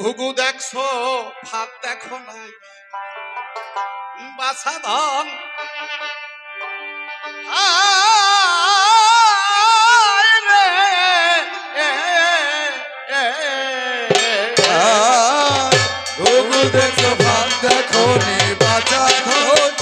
ঘুঘু দেখছো ভাত দেখো নাই বাছা ধন ঘুঘু দেখছো ভাত দেখো নি বাঁচা ধন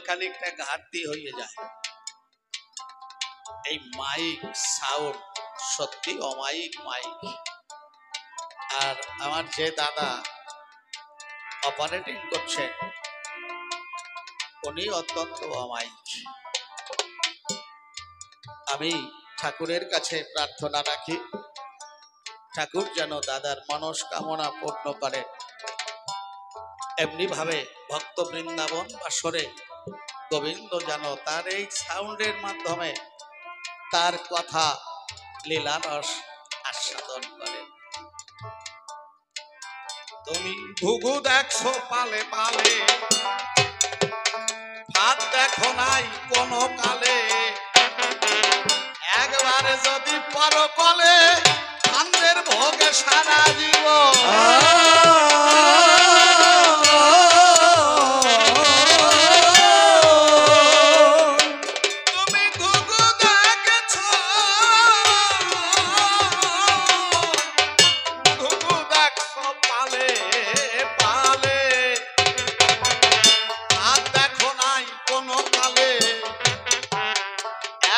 খানিকটা ঘাটতি হয়ে যায়। এই মাইক সাউন্ড সত্যি অমাইক মাইক। আর আমার যে দাদা অপারেটিং করছেন উনি অত্যন্ত অমাইক। আমি ঠাকুরের কাছে প্রার্থনা রাখি ঠাকুর যেন দাদার মনস্কামনা পূর্ণ করেন। এমনি ভাবে ভক্ত বৃন্দাবন বাসরে গোবিন্দ যেন তার এই সাউন্ডের মাধ্যমে তার কথা লীলারস আস্বাদন করেন। তুমি ঘুঘু দেখছো পালে পালে ভাত দেখো নাই কোনো কালে একবারে যদি পরকালে ধানের ভোগে সারা জীবন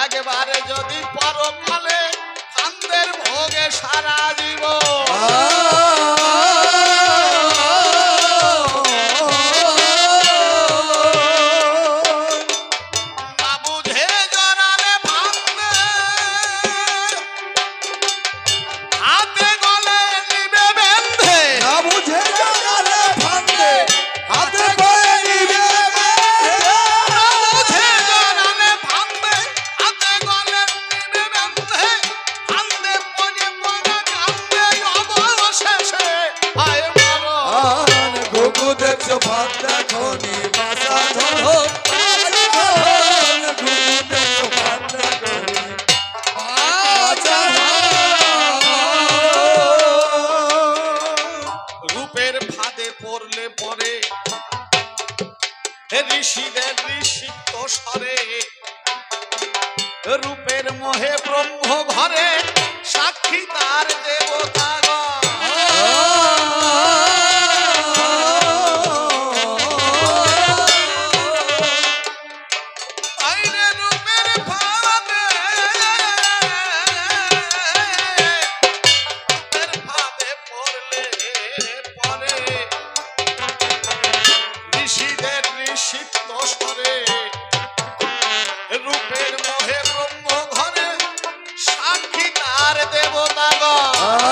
একেবারে যদি পরকালে ধানের ভোগে সারা জীবন ভাত দেখো নি বাঁচা ধন রূপের ফাঁদে পড়লে পরে ঋষিদের ঋষিত্ব সরে রূপের মোহে ব্রহ্ম ঘরে সাক্ষী তার দেবতাগণ রূপের মোহে ব্রহ্ম ঘরে সাক্ষী তার দেবতাগণ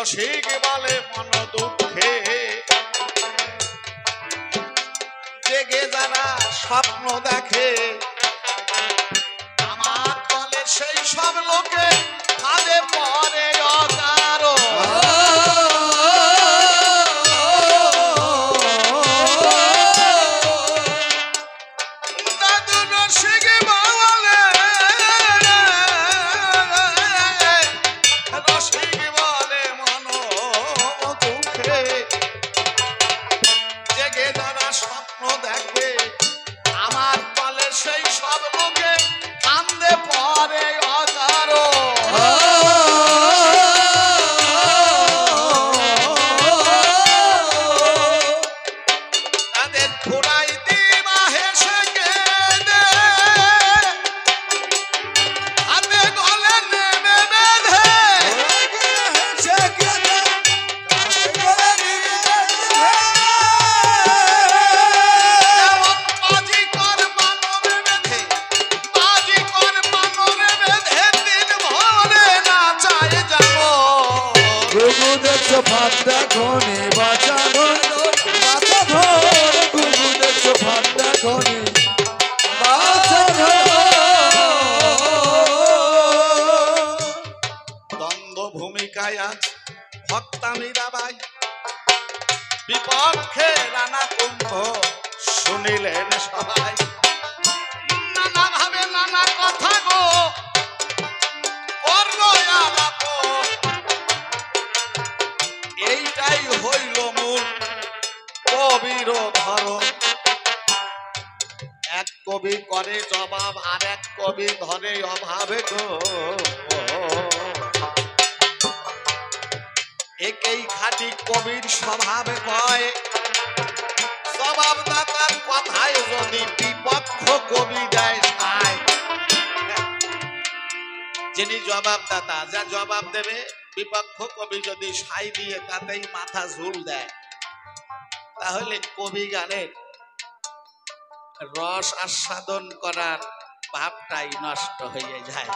রসিক বলে মন দুঃখে জেগে যারা স্বপ্ন দেখে আমার বলে সেই সব লোকে ফাঁদে পড়ে অকারো দাদু রসিক বলে রসিক বলে মন দুঃখে জেগে যারা স্বপ্ন দেখে আমার বলে সেই সব লোকে কান্দে পরে অকারো তাদের ঘোড়াই দিবা হেসে কেঁদে হাতে গলে নেমে বেঁধে এমন বাজি কর বানরে বেঁধে বাজি কর বানরে বেঁধে দিন ভরে নাচায় যাবো গুরু দেখছো ভাত দেখো নি বাঁচা ধর বাঁচা ধর গুরু দেখছো ভাত দেখো নি বাঁচা ধর দ্বন্দ্ব ভূমিকায় আজ ভক্তা মীরাবাই বিপক্ষে রানা কুম্ভ শুনিলেন সবাই নানা ভাবে নানা কথা গো করল আলাপ এইটাই হইল মূল কবির ধরন এক কবি করে জবাব আর এক কবি ধরে অভাবে গো একেই খাঁটি কবির স্বভাবে কয় জবাবদাতার কথায় যদি বিপক্ষ কবি দেয় সায় যিনি জবাবদাতা যা জবাব দেবে বিপক্ষ কবি যদি সাই দিয়ে তাতেই মাথা ঝুল দেয় তাহলে কবি গানের রস আস্বাদন করার ভাবটাই নষ্ট হয়ে যায়।